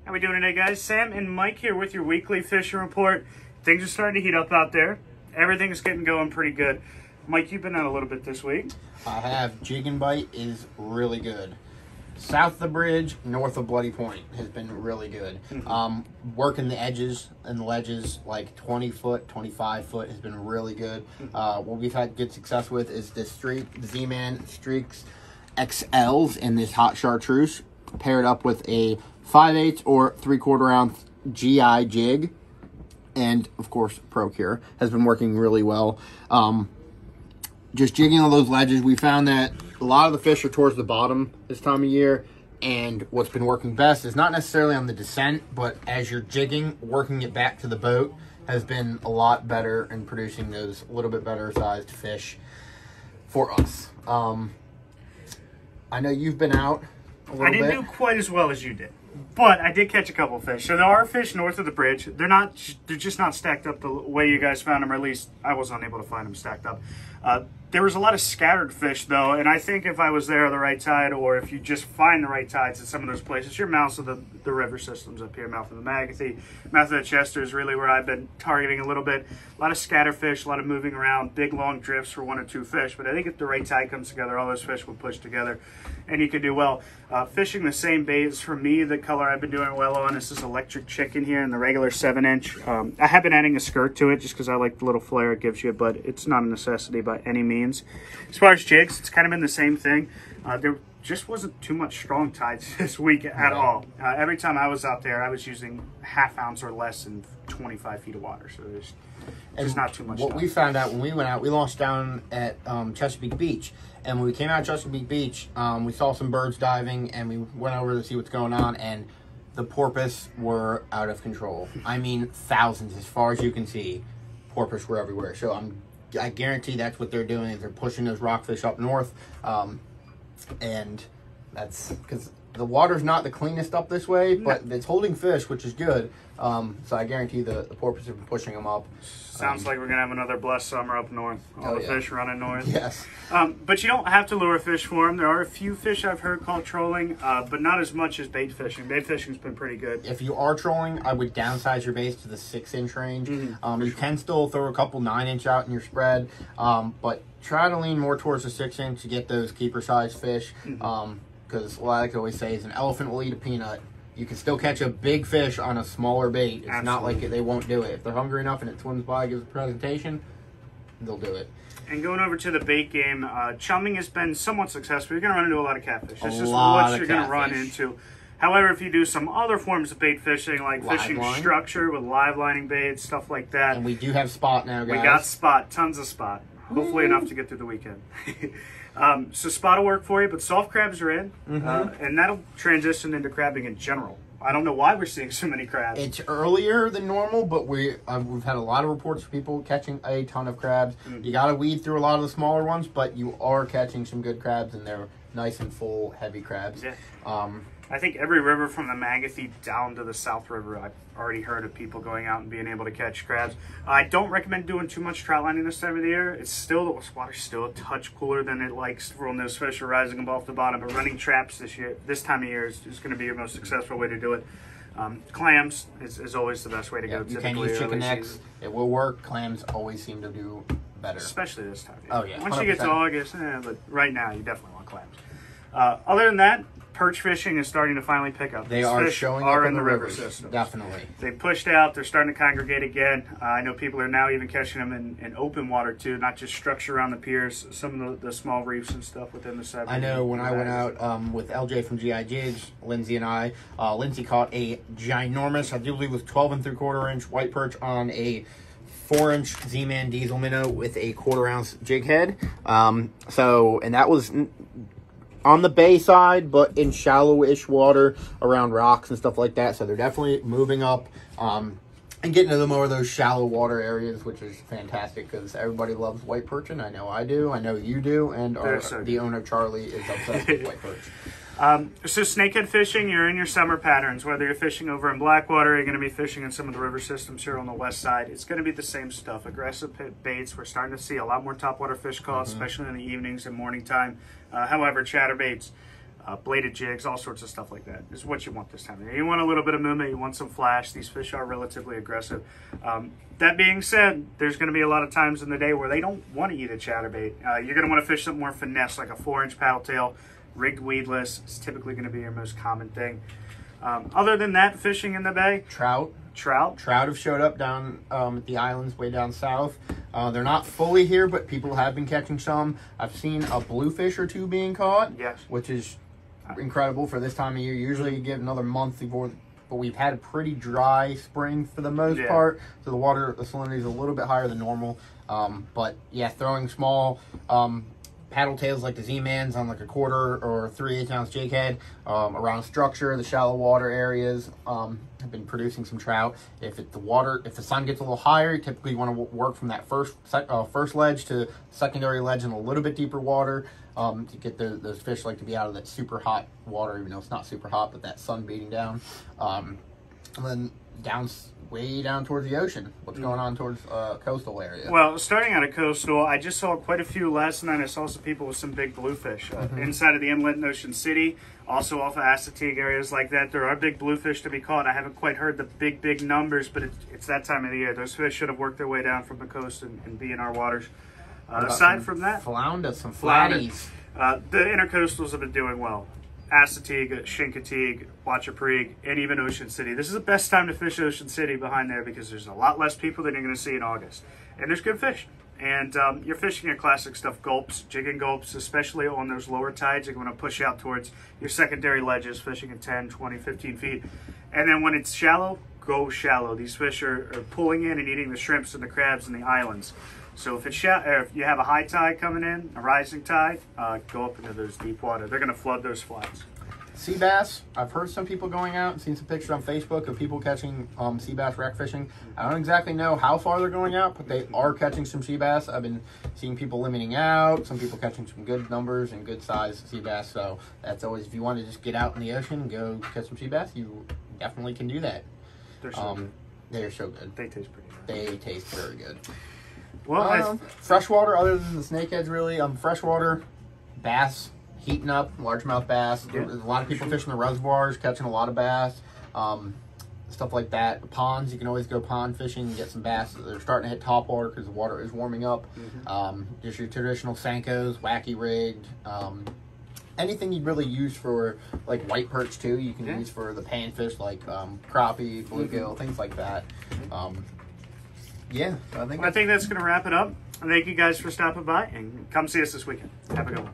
How we doing today, guys? Sam and Mike here with your weekly fishing report. Things are starting to heat up out there. Everything's getting going pretty good. Mike, you've been out a little bit this week. I have. Jig and bite is really good. South of the bridge, north of Bloody Point has been really good. Working the edges and the ledges, like 20 foot, 25 foot, has been really good. What we've had good success with is this Z-Man Streakz XLs in this Hot Chartreuse, paired up with a 5/8 or 3/4 ounce G-Eye jig, and of course Procure has been working really well. Just jigging on those ledges, we found that a lot of the fish are towards the bottom this time of year, and what's been working best is not necessarily on the descent, but as you're jigging, working it back to the boat has been a lot better in producing those a little bit better sized fish for us. I know you've been out a little bit. I didn't do quite as well as you did, but I did catch a couple fish. So there are fish north of the bridge. They're just not stacked up the way you guys found them, or at least I was unable to find them stacked up. There was a lot of scattered fish, though, and I think if I was there at the right tide, or if you just find the right tides at some of those places, your mouths of the river systems up here, mouth of the Magothy, mouth of the Chester is really where I've been targeting a little bit. A lot of scatter fish, a lot of moving around, big long drifts for one or two fish, but I think if the right tide comes together, all those fish will push together, and you can do well. Fishing the same baits, for me, the color I've been doing well on is this electric chicken here in the regular 7-inch. I have been adding a skirt to it just because I like the little flare it gives you, but it's not a necessity by any means. As far as jigs, it's kind of been the same thing. There just wasn't too much strong tides this week at all. Every time I was out there, I was using ½ ounce or less in 25 feet of water, so there's not too much. What we found out when we went out, we launched down at Chesapeake Beach, and when we came out of Chesapeake Beach, we saw some birds diving, and we went over to see what's going on, and the porpoise were out of control. I mean, thousands, as far as you can see, porpoise were everywhere. So I guarantee that's what they're doing, is they're pushing those rockfish up north, and that's because the water's not the cleanest up this way, but it's holding fish, which is good. So I guarantee the porpoise have been pushing them up. Sounds like we're going to have another blessed summer up north. All the fish running north. Yes. But you don't have to lure fish for them. There are a few fish I've heard called trolling, but not as much as bait fishing. Bait fishing's been pretty good. If you are trolling, I would downsize your baits to the 6-inch range. You can still throw a couple 9-inch out in your spread, but try to lean more towards the 6-inch to get those keeper-sized fish. Because what I like to always say is an elephant will eat a peanut. You can still catch a big fish on a smaller bait. It's not like they won't do it. If they're hungry enough and it swims by, gives a presentation, they'll do it. And going over to the bait game, chumming has been somewhat successful. You're going to run into a lot of catfish. That's just what you're going to run into. However, if you do some other forms of bait fishing, like fishing structure with live lining baits, stuff like that. And we do have spot now, guys. We got spot, tons of spot. Hopefully enough to get through the weekend. So spot will work for you, but soft crabs are in, and that'll transition into crabbing in general. I don't know why we're seeing so many crabs. It's earlier than normal, but we've had a lot of reports of people catching a ton of crabs. You got to weed through a lot of the smaller ones, but you are catching some good crabs, and they're nice and full, heavy crabs. Yeah. I think every river from the Magothy down to the South River, I've already heard of people going out and being able to catch crabs. I don't recommend doing too much trout lining this time of the year. It's still, the water's still a touch cooler than it likes when those fish are rising above the bottom, but running traps this time of year is going to be your most successful way to do it. Clams is always the best way to go. You can use chicken necks. It will work. Clams always seem to do better. Especially this time of year. Oh, yeah. Once you get to August, but right now you definitely want clams. Other than that, perch fishing is starting to finally pick up. They are showing up in the river system. Definitely. They pushed out. They're starting to congregate again. I know people are now even catching them in open water too, not just structure around the piers, some of the small reefs and stuff within the 7. I know when I went out with LJ from G-Eye Jigs, Lyndsie and I, Lyndsie caught a ginormous, I do believe it was 12 3/4 inch white perch on a 4-inch Z-Man diesel minnow with a 1/4 ounce jig head. And that was on the bay side, but in shallow-ish water around rocks and stuff like that. So they're definitely moving up and getting to the more of those shallow water areas, which is fantastic because everybody loves white perch, and I know I do, I know you do, and the owner, Charlie, is obsessed with white perch. So snakehead fishing, you're in your summer patterns. Whether you're fishing over in Blackwater, you're going to be fishing in some of the river systems here on the west side. It's going to be the same stuff. Aggressive baits. We're starting to see a lot more topwater fish calls, especially in the evenings and morning time. However, chatterbaits, bladed jigs, all sorts of stuff like that is what you want this time of year. You want a little bit of movement, you want some flash. These fish are relatively aggressive. That being said, there's going to be a lot of times in the day where they don't want to eat a chatterbait. You're going to want to fish something more finesse, like a 4-inch paddle tail, rigged weedless. It's typically going to be your most common thing. Other than that, fishing in the bay, Trout have showed up down at the islands way down south. They're not fully here, but people have been catching some. I've seen a bluefish or two being caught, yes, which is incredible for this time of year. Usually you give another month before, but we've had a pretty dry spring for the most part, so the salinity is a little bit higher than normal. But yeah, throwing small paddle tails like the Z-Mans on like a 1/4 or 3/8 ounce jig head around structure, the shallow water areas have been producing some trout. If the sun gets a little higher, you typically want to work from that first ledge to secondary ledge in a little bit deeper water to get those fish like to be out of that super hot water, even though it's not super hot, but that sun beating down. And then way down towards the ocean. What's going on towards coastal area? Well, starting out of coastal, I just saw quite a few last night. I saw some people with some big bluefish inside of the inlet in Ocean City, also off of Chesapeake areas like that. There are big bluefish to be caught. I haven't quite heard the big numbers, but it's that time of the year. Those fish should have worked their way down from the coast and be in our waters. Aside from that, some flatties. The intercoastals have been doing well. Chesapeake, Chincoteague, Wachapreague, and even Ocean City. This is the best time to fish Ocean City behind there because there's a lot less people than you're going to see in August. And there's good fish. And you're fishing your classic stuff, gulps, jigging gulps, especially on those lower tides. You're going to push out towards your secondary ledges, fishing at 10, 20, 15 feet. And then when it's shallow, go shallow. These fish are pulling in and eating the shrimps and the crabs and the islands. So if if you have a high tide coming in, a rising tide, go up into those deep water. They're going to flood those flats. Sea bass, I've heard some people going out and seen some pictures on Facebook of people catching sea bass wreck fishing. I don't exactly know how far they're going out, but they are catching some sea bass. I've been seeing people limiting out, some people catching some good numbers and good size sea bass. So that's always, if you want to just get out in the ocean and go catch some sea bass, you definitely can do that. They're so good. They're so good. They taste pretty good. They taste very good. Well, freshwater, other than the snakeheads, really, freshwater, bass, heating up, largemouth bass. Yeah. There's a lot of people fishing the reservoirs, catching a lot of bass, stuff like that. Ponds, you can always go pond fishing and get some bass. They're starting to hit top water because the water is warming up. Just your traditional Senkos, wacky rigged, anything you'd really use for like white perch too. You can use for the panfish like crappie, bluegill, things like that. Yeah, I think that's going to wrap it up. Thank you guys for stopping by and come see us this weekend. Have a good one.